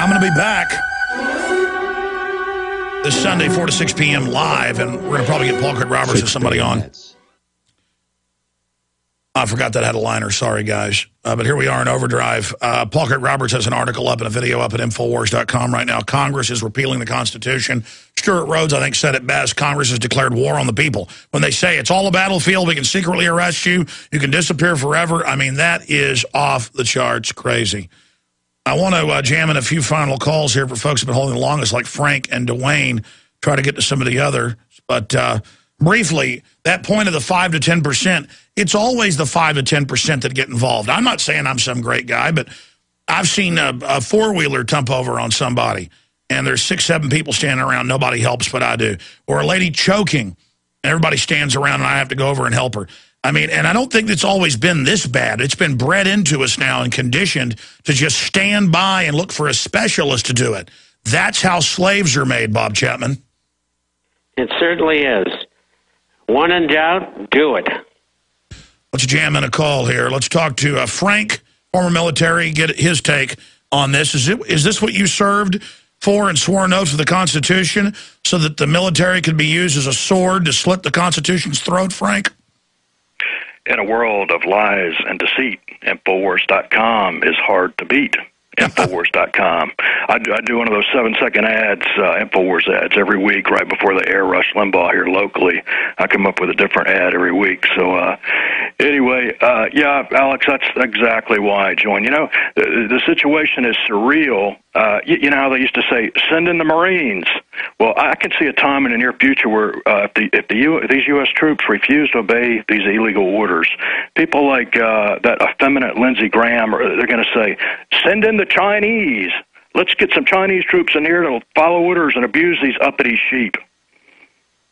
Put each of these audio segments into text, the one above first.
I'm going to be back this Sunday, 4 to 6 p.m. live, and we're going to probably get Paul Craig Roberts or somebody on. I forgot that I had a liner. Sorry, guys. But here we are in Overdrive. Paul Craig Roberts has an article up and a video up at Infowars.com right now. Congress is repealing the Constitution. Stuart Rhodes, I think, said it best. Congress has declared war on the people. When they say it's all a battlefield, we can secretly arrest you, you can disappear forever. I mean, that is off the charts crazy. I want to jam in a few final calls here for folks who have been holding the longest, like Frank and Dwayne, try to get to some of the others. But briefly, that point of the 5 to 10%, it's always the 5 to 10% that get involved. I'm not saying I'm some great guy, but I've seen a four-wheeler tump over on somebody, and there's 6, 7 people standing around. Nobody helps, but I do. Or a lady choking, and everybody stands around, and I have to go over and help her. I mean, and I don't think it's always been this bad. It's been bred into us now and conditioned to just stand by and look for a specialist to do it. That's how slaves are made, Bob Chapman. It certainly is. When in doubt, do it. Let's jam in a call here. Let's talk to Frank, former military, get his take on this. Is this what you served for and swore an oath to the Constitution so that the military could be used as a sword to slit the Constitution's throat, Frank? In a world of lies and deceit, Infowars.com is hard to beat. Infowars.com. I do one of those 7-second ads, Infowars ads, every week right before they air Rush Limbaugh here locally. I come up with a different ad every week. So anyway, yeah, Alex, that's exactly why I joined. You know, the situation is surreal. You know how they used to say, send in the Marines. Well, I can see a time in the near future where if these U.S. troops refuse to obey these illegal orders, people like that effeminate Lindsey Graham, they're going to say, send in the Chinese. Let's get some Chinese troops in here that'll follow orders and abuse these uppity sheep.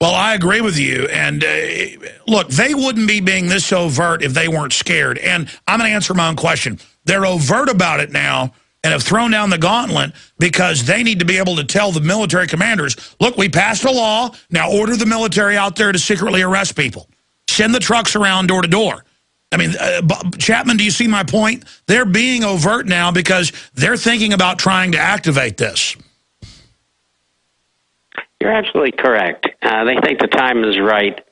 Well, I agree with you. And look, they wouldn't be being this overt if they weren't scared. And I'm going to answer my own question. They're overt about it now and have thrown down the gauntlet because they need to be able to tell the military commanders, look, we passed a law. Now order the military out there to secretly arrest people. Send the trucks around door to door. I mean, Chapman, do you see my point? They're being overt now because they're thinking about trying to activate this. You're absolutely correct. They think the time is right.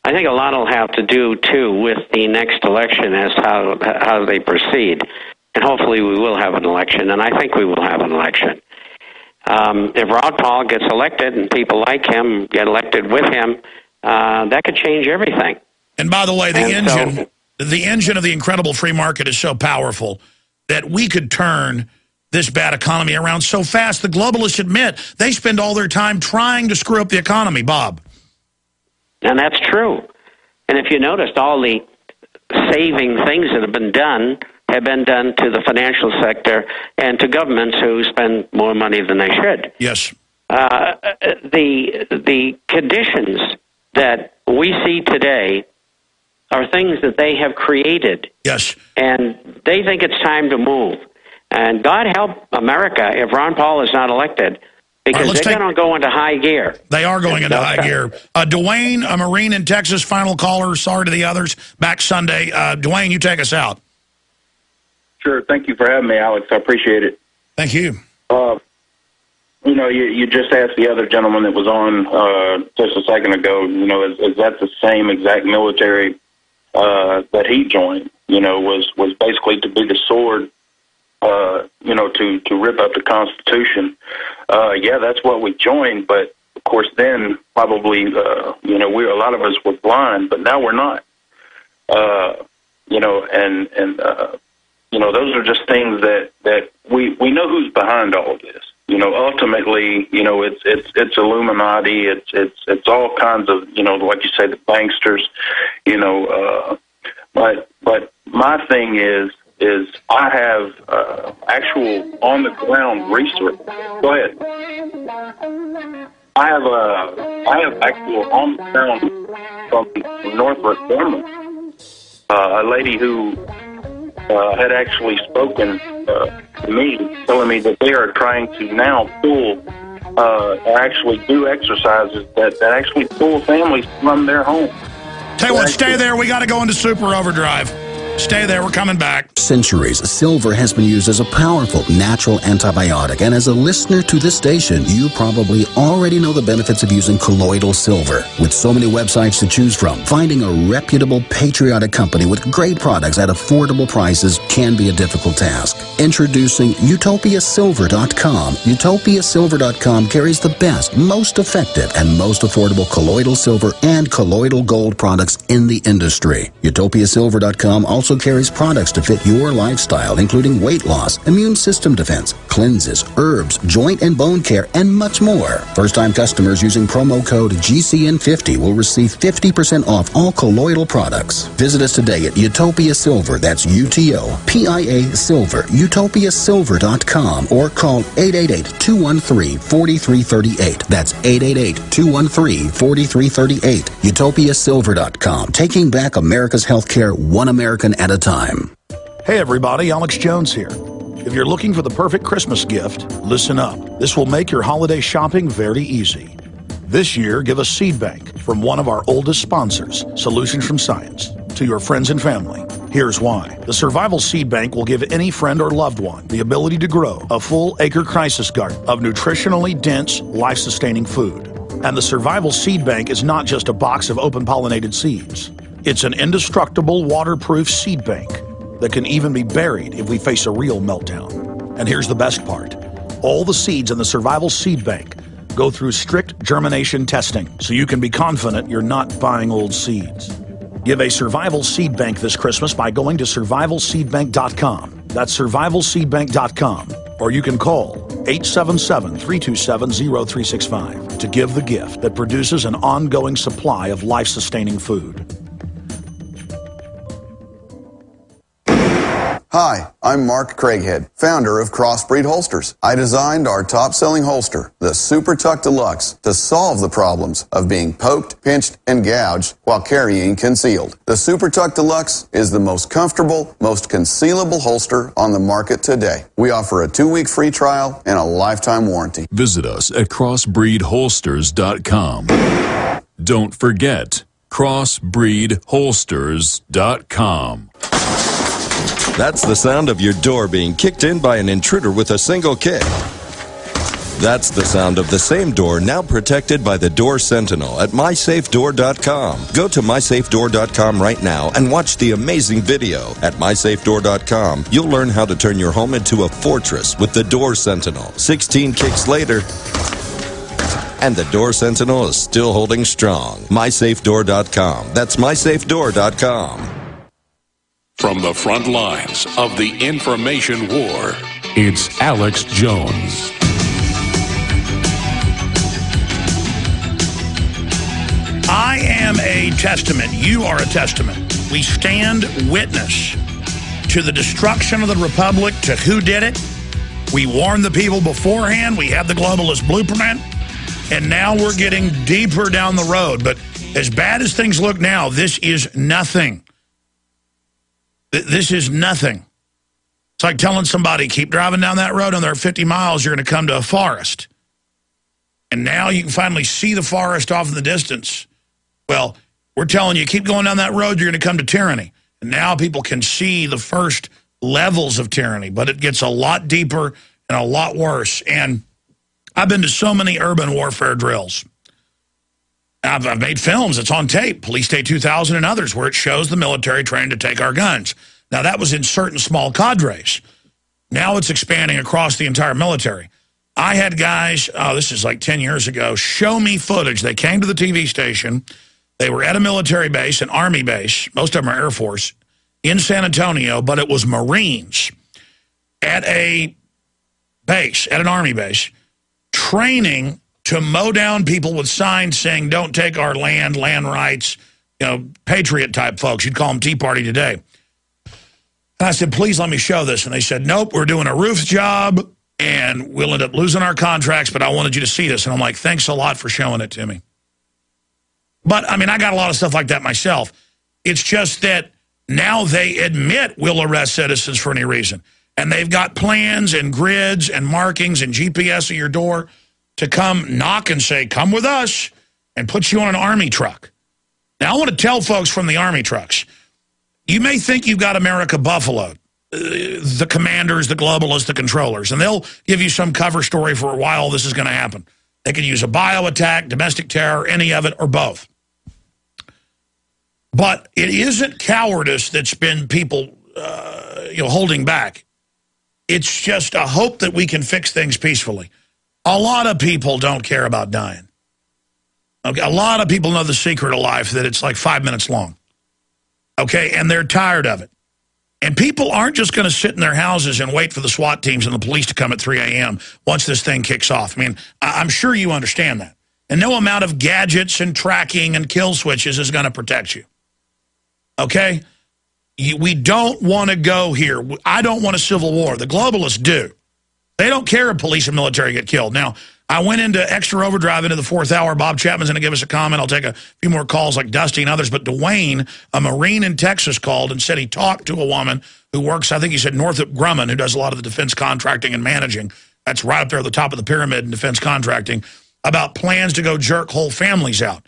I think a lot will have to do, too, with the next election as how they proceed. And hopefully we will have an election, and I think we will have an election. If Ron Paul gets elected and people like him get elected with him, that could change everything. And by the way, the engine of the incredible free market is so powerful that we could turn this bad economy around so fast. The globalists admit they spend all their time trying to screw up the economy, Bob. And that's true. And if you noticed, all the saving things that have been done to the financial sector and to governments who spend more money than they should. Yes. The conditions that we see today are things that they have created. Yes. And they think it's time to move. And God help America if Ron Paul is not elected, because they're going to go into high gear. They are going into high gear. Dwayne, a Marine in Texas, final caller. Sorry to the others. Back Sunday. Dwayne, you take us out. Sure. Thank you for having me, Alex. I appreciate it. Thank you. You know, you just asked the other gentleman that was on just a second ago, you know, is that the same exact military that he joined, you know, was basically to be the sword, you know, to rip up the Constitution. Yeah, that's what we joined. But, of course, then probably, you know, a lot of us were blind, but now we're not. You know, and you know, those are just things that we know who's behind all of this. You know, ultimately, you know, it's Illuminati. It's all kinds of, you know, like you say, the banksters. You know, but my thing is I have actual on the ground research. Go ahead. I have actual on the ground from Northrop Grumman, a lady who had actually spoken to me, telling me that they are trying to now pull, or actually do exercises that actually pull families from their home. Tell you what, stay there. We got to go into Super Overdrive. Stay there. We're coming back. Centuries, silver has been used as a powerful natural antibiotic, and as a listener to this station, you probably already know the benefits of using colloidal silver. With so many websites to choose from, finding a reputable, patriotic company with great products at affordable prices can be a difficult task. Introducing UtopiaSilver.com. UtopiaSilver.com carries the best, most effective, and most affordable colloidal silver and colloidal gold products in the industry. UtopiaSilver.com also carries products to fit your lifestyle, including weight loss, immune system defense, cleanses, herbs, joint and bone care, and much more. First-time customers using promo code GCN50 will receive 50% off all colloidal products. Visit us today at Utopia Silver, that's UTOPIA Silver, UtopiaSilver.com, or call 888-213-4338. That's 888-213-4338. UtopiaSilver.com, taking back America's healthcare one American at a time. Hey everybody, Alex Jones here. If you're looking for the perfect Christmas gift, listen up. This will make your holiday shopping very easy. This year, give a seed bank from one of our oldest sponsors, Solutions from Science, to your friends and family. Here's why. The Survival Seed Bank will give any friend or loved one the ability to grow a full acre crisis garden of nutritionally dense, life-sustaining food. And the Survival Seed Bank is not just a box of open-pollinated seeds. It's an indestructible, waterproof seed bank that can even be buried if we face a real meltdown. And here's the best part. All the seeds in the Survival Seed Bank go through strict germination testing, so you can be confident you're not buying old seeds. Give a Survival Seed Bank this Christmas by going to survivalseedbank.com. That's survivalseedbank.com. Or you can call 877-327-0365 to give the gift that produces an ongoing supply of life-sustaining food. Hi, I'm Mark Craighead, founder of Crossbreed Holsters. I designed our top-selling holster, the Super Tuck Deluxe, to solve the problems of being poked, pinched, and gouged while carrying concealed. The Super Tuck Deluxe is the most comfortable, most concealable holster on the market today. We offer a 2-week free trial and a lifetime warranty. Visit us at crossbreedholsters.com. Don't forget, crossbreedholsters.com. That's the sound of your door being kicked in by an intruder with a single kick. That's the sound of the same door now protected by the Door Sentinel at mysafedoor.com. Go to mysafedoor.com right now and watch the amazing video. At mysafedoor.com, you'll learn how to turn your home into a fortress with the Door Sentinel. 16 kicks later, and the Door Sentinel is still holding strong. mysafedoor.com. That's mysafedoor.com. From the front lines of the information war, it's Alex Jones. I am a testament. You are a testament. We stand witness to the destruction of the Republic, to who did it. We warned the people beforehand. We had the globalist blueprint. And now we're getting deeper down the road. But as bad as things look now, this is nothing. This is nothing. It's like telling somebody, keep driving down that road, and there are 50 miles, you're going to come to a forest. And now you can finally see the forest off in the distance. Well, we're telling you, keep going down that road, you're going to come to tyranny. And now people can see the first levels of tyranny, but it gets a lot deeper and a lot worse. And I've been to so many urban warfare drills. I've made films. It's on tape, Police Day 2000 and others, where it shows the military trying to take our guns. Now, that was in certain small cadres. Now it's expanding across the entire military. I had guys, this is like 10 years ago, show me footage. They came to the TV station. They were at a military base, an Army base. Most of them are Air Force, in San Antonio, but it was Marines at a base, at an Army base, training to mow down people with signs saying, don't take our land, land rights, you know, patriot-type folks. You'd call them Tea Party today. And I said, please let me show this. And they said, nope, we're doing a roof job, and we'll end up losing our contracts, but I wanted you to see this. And I'm like, thanks a lot for showing it to me. But, I mean, I got a lot of stuff like that myself. It's just that now they admit we'll arrest citizens for any reason. And they've got plans and grids and markings and GPS at your door to come knock and say, come with us, and put you on an Army truck. Now, I want to tell folks from the Army trucks, You may think you've got America buffaloed, the commanders, the globalists, the controllers, and they'll give you some cover story for a while this is going to happen. They could use a bio attack, domestic terror, any of it, or both. But it isn't cowardice that's been people holding back. It's just a hope that we can fix things peacefully. A lot of people don't care about dying. Okay, a lot of people know the secret of life, that it's like 5 minutes long. Okay, and they're tired of it. And people aren't just going to sit in their houses and wait for the SWAT teams and the police to come at 3 a.m. once this thing kicks off. I mean, I'm sure you understand that. And no amount of gadgets and tracking and kill switches is going to protect you. Okay? We don't want to go here. I don't want a civil war. The globalists do. They don't care if police and military get killed. Now, I went into extra overdrive into the 4th hour. Bob Chapman's going to give us a comment. I'll take a few more calls like Dusty and others. But Dwayne, a Marine in Texas, called and said he talked to a woman who works, I think he said, Northrop Grumman, who does a lot of the defense contracting and managing. That's right up there at the top of the pyramid in defense contracting, about plans to go jerk whole families out.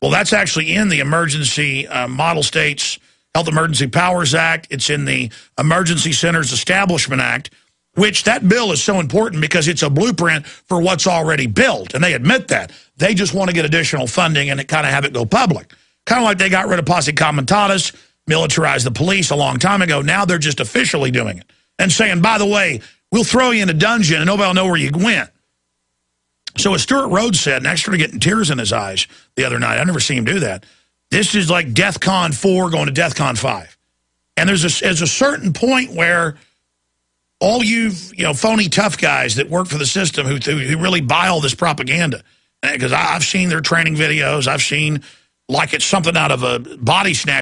Well, that's actually in the Emergency Model States Health Emergency Powers Act. It's in the Emergency Centers Establishment Act, which that bill is so important because it's a blueprint for what's already built. And they admit that. They just want to get additional funding and kind of have it go public. Kind of like they got rid of posse comitatus, militarized the police a long time ago. Now they're just officially doing it and saying, by the way, we'll throw you in a dungeon and nobody will know where you went. So as Stuart Rhodes said, and I started getting tears in his eyes the other night. I've never seen him do that. This is like DEFCON 4 going to DEFCON 5. And there's a certain point where all you phony tough guys that work for the system who really buy all this propaganda, because I've seen their training videos. I've seen like it's something out of a body snatch.